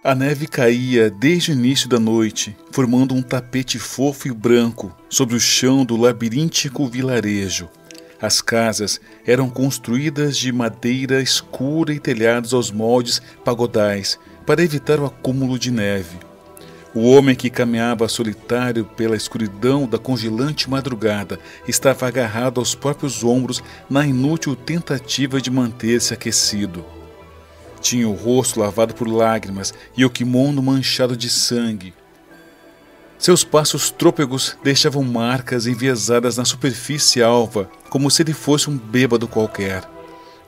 A neve caía desde o início da noite, formando um tapete fofo e branco sobre o chão do labiríntico vilarejo. As casas eram construídas de madeira escura e telhados aos moldes pagodais para evitar o acúmulo de neve. O homem que caminhava solitário pela escuridão da congelante madrugada estava agarrado aos próprios ombros na inútil tentativa de manter-se aquecido. Tinha o rosto lavado por lágrimas e o kimono manchado de sangue. Seus passos trôpegos deixavam marcas enviesadas na superfície alva, como se ele fosse um bêbado qualquer.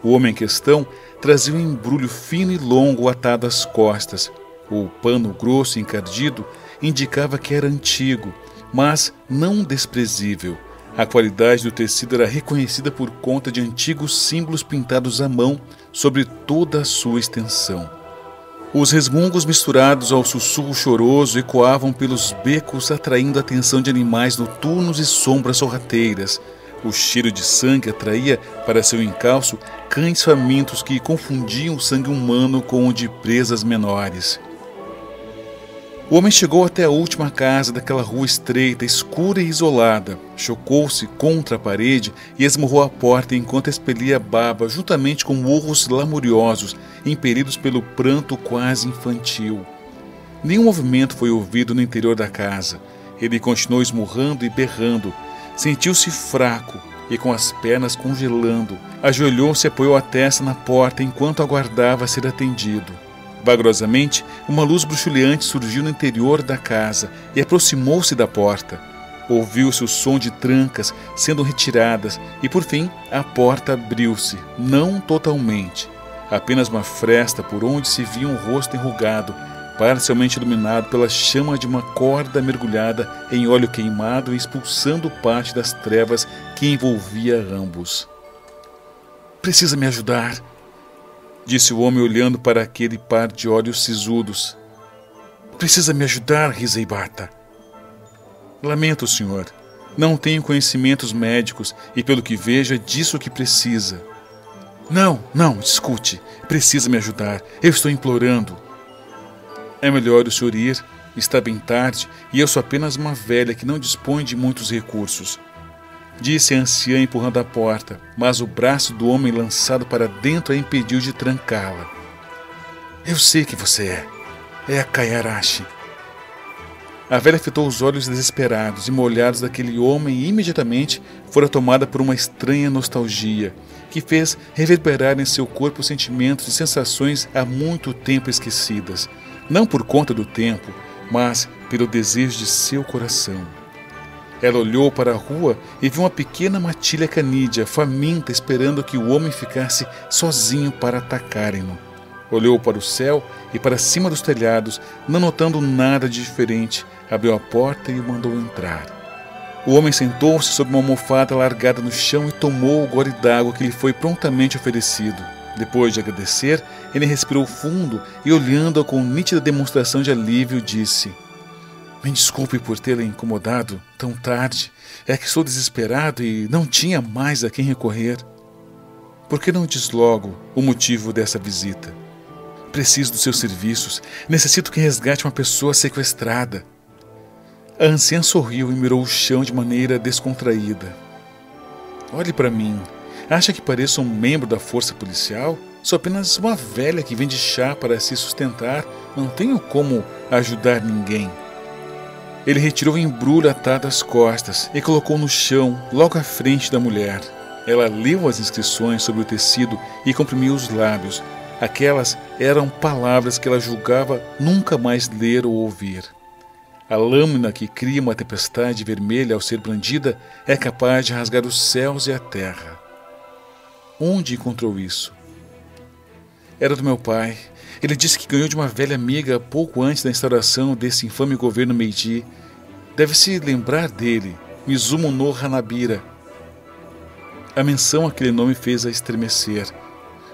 O homem em questão trazia um embrulho fino e longo atado às costas. O pano grosso e encardido indicava que era antigo, mas não desprezível. A qualidade do tecido era reconhecida por conta de antigos símbolos pintados à mão sobre toda a sua extensão. Os resmungos misturados ao sussurro choroso ecoavam pelos becos, atraindo a atenção de animais noturnos e sombras sorrateiras. O cheiro de sangue atraía para seu encalço cães famintos que confundiam o sangue humano com o de presas menores. O homem chegou até a última casa daquela rua estreita, escura e isolada. Chocou-se contra a parede e esmurrou a porta enquanto expelia baba, juntamente com urros lamuriosos, impelidos pelo pranto quase infantil. Nenhum movimento foi ouvido no interior da casa. Ele continuou esmurrando e berrando. Sentiu-se fraco e com as pernas congelando. Ajoelhou-se e apoiou a testa na porta enquanto aguardava ser atendido. Vagarosamente, uma luz bruxuleante surgiu no interior da casa e aproximou-se da porta. Ouviu-se o som de trancas sendo retiradas e, por fim, a porta abriu-se, não totalmente. Apenas uma fresta por onde se via um rosto enrugado, parcialmente iluminado pela chama de uma corda mergulhada em óleo queimado e expulsando parte das trevas que envolvia ambos. "Precisa me ajudar", disse o homem olhando para aquele par de olhos sisudos. "Precisa me ajudar, Rizeibata." "Lamento, senhor. Não tenho conhecimentos médicos e, pelo que vejo, é disso que precisa." Não, escute. Precisa me ajudar. Eu estou implorando." "É melhor o senhor ir. Está bem tarde e eu sou apenas uma velha que não dispõe de muitos recursos," disse a anciã empurrando a porta, mas o braço do homem lançado para dentro a impediu de trancá-la. "Eu sei que você é. É a Kayarashi." A velha fitou os olhos desesperados e molhados daquele homem e imediatamente fora tomada por uma estranha nostalgia, que fez reverberar em seu corpo sentimentos e sensações há muito tempo esquecidas, não por conta do tempo, mas pelo desejo de seu coração. Ela olhou para a rua e viu uma pequena matilha canídea, faminta, esperando que o homem ficasse sozinho para atacarem-no. Olhou para o céu e para cima dos telhados, não notando nada de diferente, abriu a porta e o mandou entrar. O homem sentou-se sob uma almofada largada no chão e tomou o gole d'água que lhe foi prontamente oferecido. Depois de agradecer, ele respirou fundo e, olhando-a com nítida demonstração de alívio, disse: "Me desculpe por tê-la incomodado tão tarde. É que estou desesperado e não tinha mais a quem recorrer." "Por que não diz logo o motivo dessa visita?" "Preciso dos seus serviços. Necessito que resgate uma pessoa sequestrada." A anciã sorriu e mirou o chão de maneira descontraída. "Olhe para mim. Acha que pareço um membro da força policial? Sou apenas uma velha que vende chá para se sustentar. Não tenho como ajudar ninguém." Ele retirou o embrulho atado às costas e colocou no chão, logo à frente da mulher. Ela leu as inscrições sobre o tecido e comprimiu os lábios. Aquelas eram palavras que ela julgava nunca mais ler ou ouvir. A lâmina que cria uma tempestade vermelha ao ser brandida é capaz de rasgar os céus e a terra. Onde encontrou isso? Era do meu pai. Ele disse que ganhou de uma velha amiga pouco antes da instauração desse infame governo Meiji. Deve-se lembrar dele, Mizumo no Hanabira. A menção àquele nome fez-a estremecer.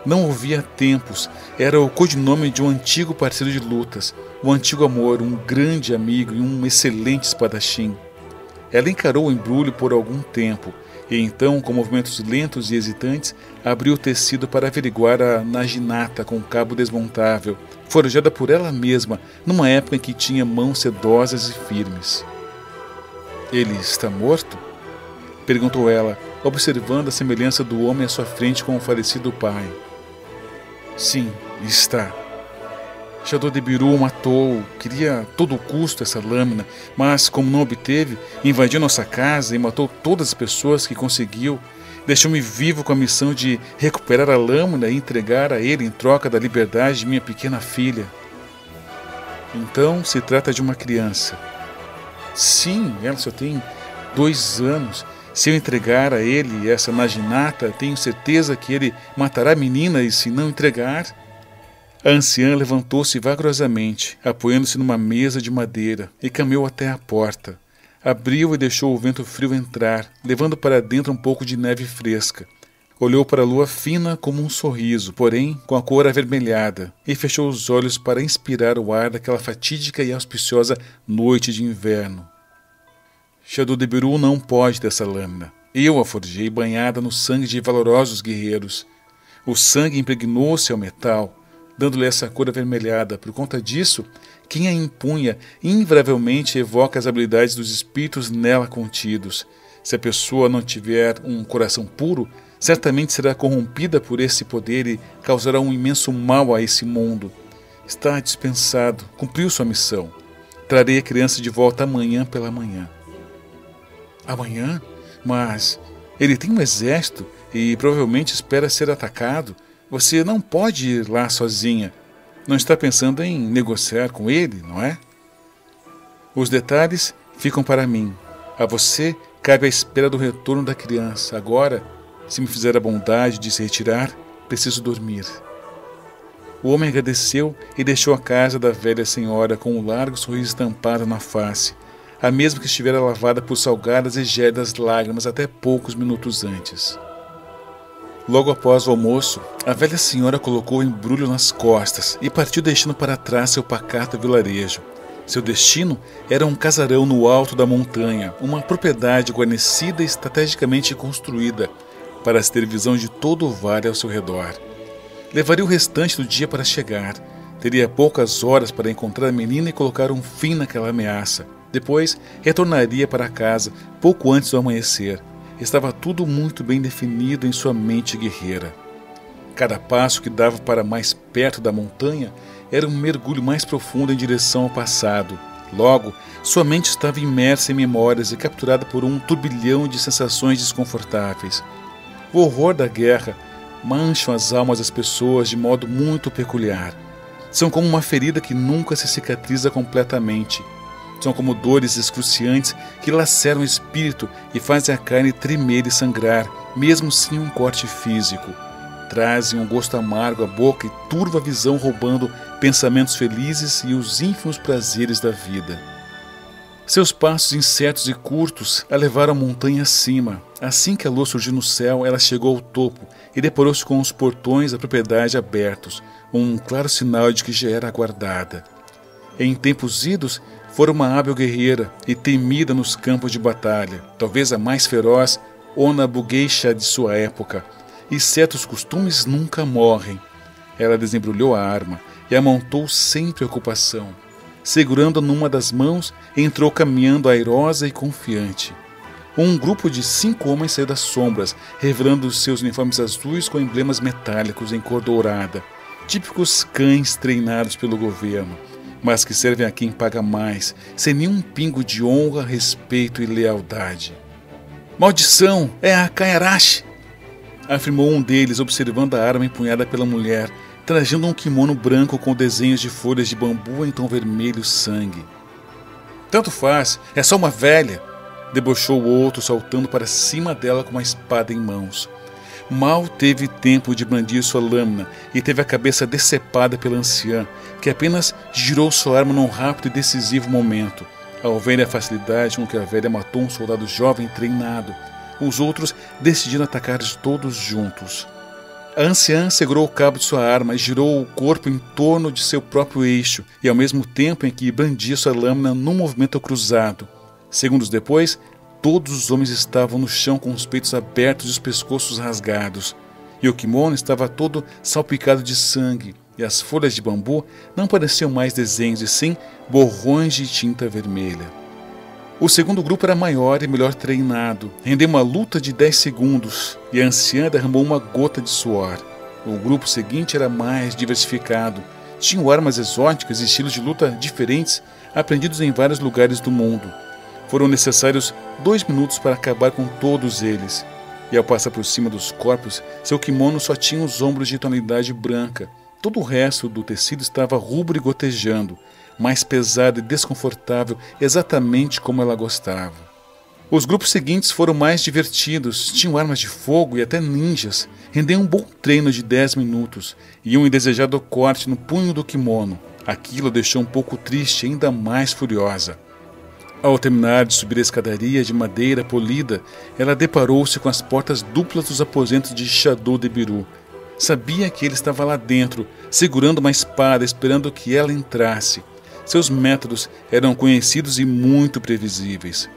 Não ouvia há tempos. Era o codinome de um antigo parceiro de lutas, um antigo amor, um grande amigo e um excelente espadachim. Ela encarou o embrulho por algum tempo. E então, com movimentos lentos e hesitantes, abriu o tecido para averiguar a naginata com cabo desmontável, forjada por ela mesma, numa época em que tinha mãos sedosas e firmes. Ele está morto? Perguntou ela, observando a semelhança do homem à sua frente com o falecido pai. Sim, está. Château de Biru matou, queria a todo custo essa lâmina, mas como não obteve, invadiu nossa casa e matou todas as pessoas que conseguiu. Deixou-me vivo com a missão de recuperar a lâmina e entregar a ele em troca da liberdade de minha pequena filha. Então se trata de uma criança. Sim, ela só tem 2 anos. Se eu entregar a ele essa naginata, tenho certeza que ele matará a menina, e se não entregar... A anciã levantou-se vagarosamente, apoiando-se numa mesa de madeira, e caminhou até a porta. Abriu e deixou o vento frio entrar, levando para dentro um pouco de neve fresca. Olhou para a lua fina como um sorriso, porém com a cor avermelhada, e fechou os olhos para inspirar o ar daquela fatídica e auspiciosa noite de inverno. Château de Biru não pode dessa lâmina. Eu a forjei banhada no sangue de valorosos guerreiros. O sangue impregnou-se ao metal, dando-lhe essa cor avermelhada. Por conta disso, quem a impunha invariavelmente evoca as habilidades dos espíritos nela contidos. Se a pessoa não tiver um coração puro, certamente será corrompida por esse poder e causará um imenso mal a esse mundo. Está dispensado, cumpriu sua missão. Trarei a criança de volta amanhã pela manhã. Amanhã? Mas ele tem um exército e provavelmente espera ser atacado. Você não pode ir lá sozinha. Não está pensando em negociar com ele, não é? Os detalhes ficam para mim. A você cabe a espera do retorno da criança. Agora, se me fizer a bondade de se retirar, preciso dormir. O homem agradeceu e deixou a casa da velha senhora com um largo sorriso estampado na face, a mesma que estivera lavada por salgadas e gélidas lágrimas até poucos minutos antes. Logo após o almoço, a velha senhora colocou o embrulho nas costas e partiu deixando para trás seu pacato vilarejo. Seu destino era um casarão no alto da montanha, uma propriedade guarnecida e estrategicamente construída para se ter visão de todo o vale ao seu redor. Levaria o restante do dia para chegar. Teria poucas horas para encontrar a menina e colocar um fim naquela ameaça. Depois, retornaria para casa pouco antes do amanhecer. Estava tudo muito bem definido em sua mente guerreira. Cada passo que dava para mais perto da montanha era um mergulho mais profundo em direção ao passado. Logo, sua mente estava imersa em memórias e capturada por um turbilhão de sensações desconfortáveis. O horror da guerra mancha as almas das pessoas de modo muito peculiar. São como uma ferida que nunca se cicatriza completamente. São como dores excruciantes que laceram o espírito e fazem a carne tremer e sangrar, mesmo sem um corte físico. Trazem um gosto amargo à boca e turva a visão, roubando pensamentos felizes e os ínfimos prazeres da vida. Seus passos incertos e curtos a levaram a montanha acima. Assim que a lua surgiu no céu, ela chegou ao topo e deparou-se com os portões da propriedade abertos, um claro sinal de que já era aguardada. Em tempos idos, fora uma hábil guerreira e temida nos campos de batalha, talvez a mais feroz Ona Bugeisha de sua época, e certos costumes nunca morrem. Ela desembrulhou a arma e a montou sem preocupação. Segurando-a numa das mãos, entrou caminhando airosa e confiante. Um grupo de 5 homens saiu das sombras, revelando seus uniformes azuis com emblemas metálicos em cor dourada, típicos cães treinados pelo governo, mas que servem a quem paga mais, sem nenhum pingo de honra, respeito e lealdade. "Maldição! É a Kayarashi!" afirmou um deles, observando a arma empunhada pela mulher, trajando um kimono branco com desenhos de folhas de bambu em tom vermelho sangue. "Tanto faz, é só uma velha!" debochou o outro, saltando para cima dela com uma espada em mãos. Mal teve tempo de brandir sua lâmina e teve a cabeça decepada pela anciã, que apenas girou sua arma num rápido e decisivo momento. Ao ver a facilidade com que a velha matou um soldado jovem treinado, os outros decidiram atacar todos juntos. A anciã segurou o cabo de sua arma e girou o corpo em torno de seu próprio eixo, e ao mesmo tempo em que brandia sua lâmina num movimento cruzado. Segundos depois, Todos os homens estavam no chão com os peitos abertos e os pescoços rasgados. E o kimono estava todo salpicado de sangue, e as folhas de bambu não pareciam mais desenhos, e sim borrões de tinta vermelha. O segundo grupo era maior e melhor treinado. Rendeu uma luta de 10 segundos, e a anciã derramou uma gota de suor. O grupo seguinte era mais diversificado. Tinham armas exóticas e estilos de luta diferentes, aprendidos em vários lugares do mundo. Foram necessários 2 minutos para acabar com todos eles. E ao passar por cima dos corpos, seu kimono só tinha os ombros de tonalidade branca. Todo o resto do tecido estava rubro e gotejando, mais pesado e desconfortável, exatamente como ela gostava. Os grupos seguintes foram mais divertidos, tinham armas de fogo e até ninjas. Rendiam um bom treino de 10 minutos e um indesejado corte no punho do kimono. Aquilo a deixou um pouco triste e ainda mais furiosa. Ao terminar de subir a escadaria de madeira polida, ela deparou-se com as portas duplas dos aposentos de Shadow de Biru. Sabia que ele estava lá dentro, segurando uma espada, esperando que ela entrasse. Seus métodos eram conhecidos e muito previsíveis.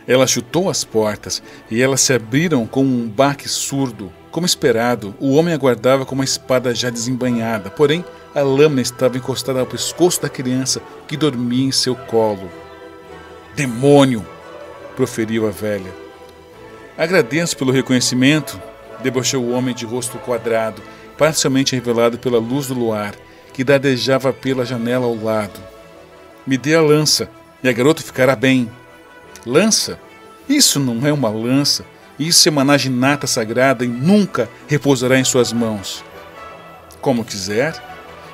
Ela chutou as portas e elas se abriram com um baque surdo. Como esperado, o homem aguardava com uma espada já desembainhada, porém a lâmina estava encostada ao pescoço da criança que dormia em seu colo. Demônio! Proferiu a velha. Agradeço pelo reconhecimento, debochou o homem de rosto quadrado, parcialmente revelado pela luz do luar, que dardejava pela janela ao lado. Me dê a lança, e a garota ficará bem. Lança? Isso não é uma lança, isso é uma naginata sagrada e nunca repousará em suas mãos. Como quiser,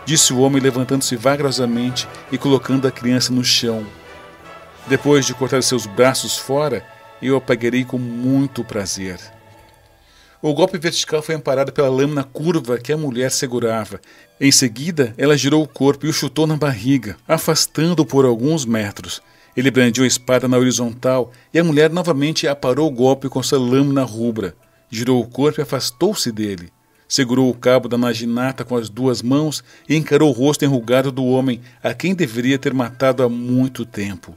disse o homem levantando-se vagarosamente e colocando a criança no chão. Depois de cortar seus braços fora, eu a pegarei com muito prazer. O golpe vertical foi amparado pela lâmina curva que a mulher segurava. Em seguida, ela girou o corpo e o chutou na barriga, afastando-o por alguns metros. Ele brandiu a espada na horizontal e a mulher novamente aparou o golpe com sua lâmina rubra. Girou o corpo e afastou-se dele. Segurou o cabo da naginata com as 2 mãos e encarou o rosto enrugado do homem a quem deveria ter matado há muito tempo.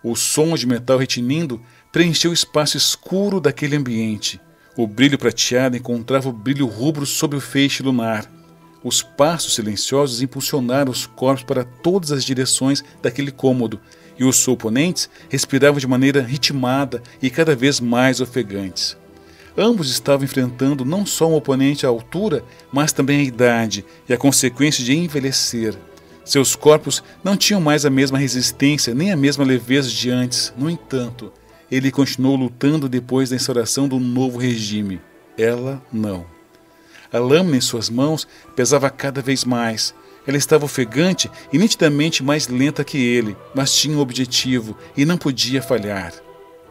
O som de metal retinindo preencheu o espaço escuro daquele ambiente. O brilho prateado encontrava o brilho rubro sob o feixe lunar. Os passos silenciosos impulsionaram os corpos para todas as direções daquele cômodo, e os oponentes respiravam de maneira ritmada e cada vez mais ofegantes. Ambos estavam enfrentando não só um oponente à altura, mas também a idade e a consequência de envelhecer. Seus corpos não tinham mais a mesma resistência nem a mesma leveza de antes. No entanto, ele continuou lutando depois da instauração do novo regime. Ela não. A lâmina em suas mãos pesava cada vez mais. Ela estava ofegante e nitidamente mais lenta que ele, mas tinha um objetivo e não podia falhar.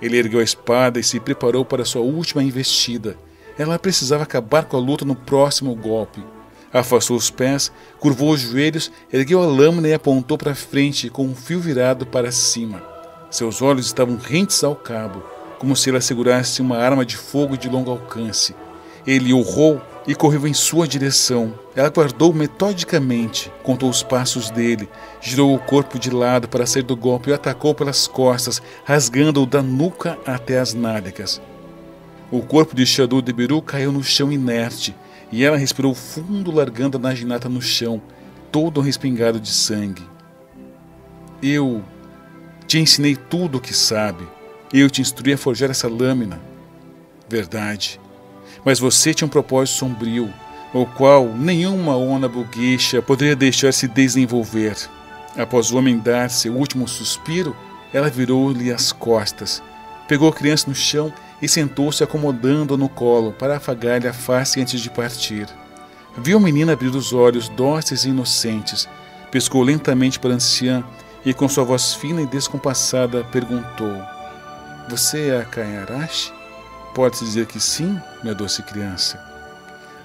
Ele ergueu a espada e se preparou para sua última investida. Ela precisava acabar com a luta no próximo golpe. Afastou os pés, curvou os joelhos, ergueu a lâmina e apontou para frente com um fio virado para cima. Seus olhos estavam rentes ao cabo, como se ela segurasse uma arma de fogo de longo alcance. Ele urrou e correu em sua direção. Ela guardou metodicamente, contou os passos dele, girou o corpo de lado para sair do golpe e o atacou pelas costas, rasgando-o da nuca até as nádegas. O corpo de Shadow de Biru caiu no chão inerte, e ela respirou fundo, largando a naginata no chão, todo respingado de sangue. Eu te ensinei tudo o que sabe. Eu te instruí a forjar essa lâmina. Verdade. Mas você tinha um propósito sombrio, o qual nenhuma Ona Bugeisha poderia deixar se desenvolver. Após o homem dar seu último suspiro, ela virou-lhe as costas, pegou a criança no chão e sentou-se acomodando-a no colo para afagar-lhe a face antes de partir. Viu a menina abrir os olhos dóceis e inocentes, pescou lentamente para a anciã e com sua voz fina e descompassada perguntou: Você é a Kayarashi? Pode-se dizer que sim, minha doce criança.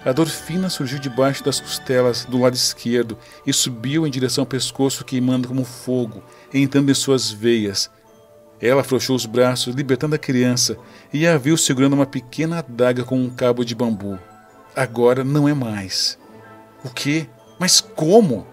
A dor fina surgiu debaixo das costelas do lado esquerdo e subiu em direção ao pescoço, queimando como fogo, entrando em suas veias. Ela afrouxou os braços, libertando a criança, e a viu segurando uma pequena adaga com um cabo de bambu. Agora não é mais. O quê? Mas como?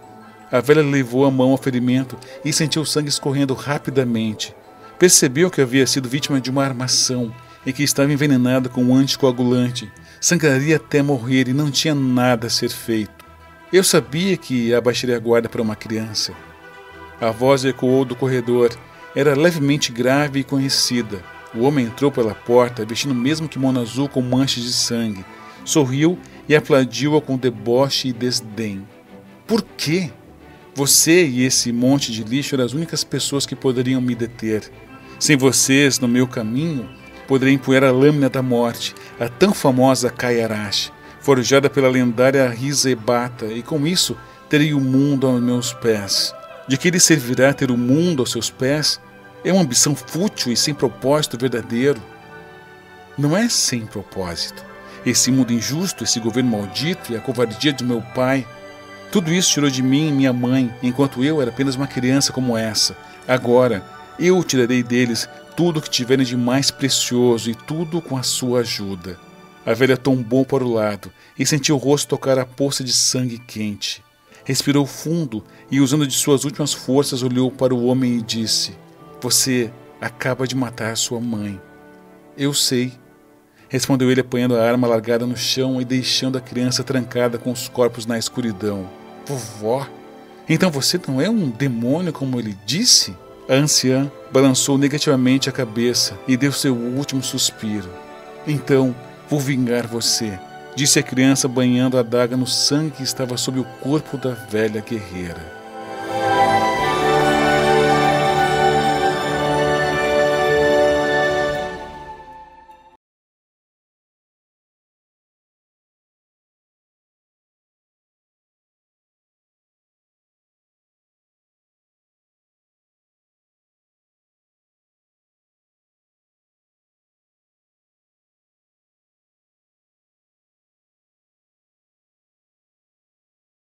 A velha levou a mão ao ferimento e sentiu o sangue escorrendo rapidamente. Percebeu que havia sido vítima de uma armação e que estava envenenada com um anticoagulante. Sangraria até morrer e não tinha nada a ser feito. Eu sabia que abaixaria a guarda para uma criança. A voz ecoou do corredor. Era levemente grave e conhecida. O homem entrou pela porta, vestindo o mesmo kimono azul com manchas de sangue. Sorriu e aplaudiu-a com deboche e desdém. Por quê? Você e esse monte de lixo eram as únicas pessoas que poderiam me deter. Sem vocês, no meu caminho, poderia empunhar a lâmina da morte, a tão famosa Kaiarashi, forjada pela lendária Risa Ebata, e com isso terei o mundo aos meus pés. De que lhe servirá ter o mundo aos seus pés? É uma ambição fútil e sem propósito verdadeiro. Não é sem propósito. Esse mundo injusto, esse governo maldito e a covardia de meu pai, tudo isso tirou de mim minha mãe, enquanto eu era apenas uma criança como essa. Agora, eu tirarei deles tudo o que tiverem de mais precioso e tudo com a sua ajuda. A velha tombou para o lado e sentiu o rosto tocar a poça de sangue quente. Respirou fundo e, usando de suas últimas forças, olhou para o homem e disse: Você acaba de matar sua mãe. Eu sei, respondeu ele, apanhando a arma largada no chão e deixando a criança trancada com os corpos na escuridão. Vovó? Então você não é um demônio como ele disse? A anciã balançou negativamente a cabeça e deu seu último suspiro. Então, vou vingar você, disse a criança, banhando a adaga no sangue que estava sob o corpo da velha guerreira.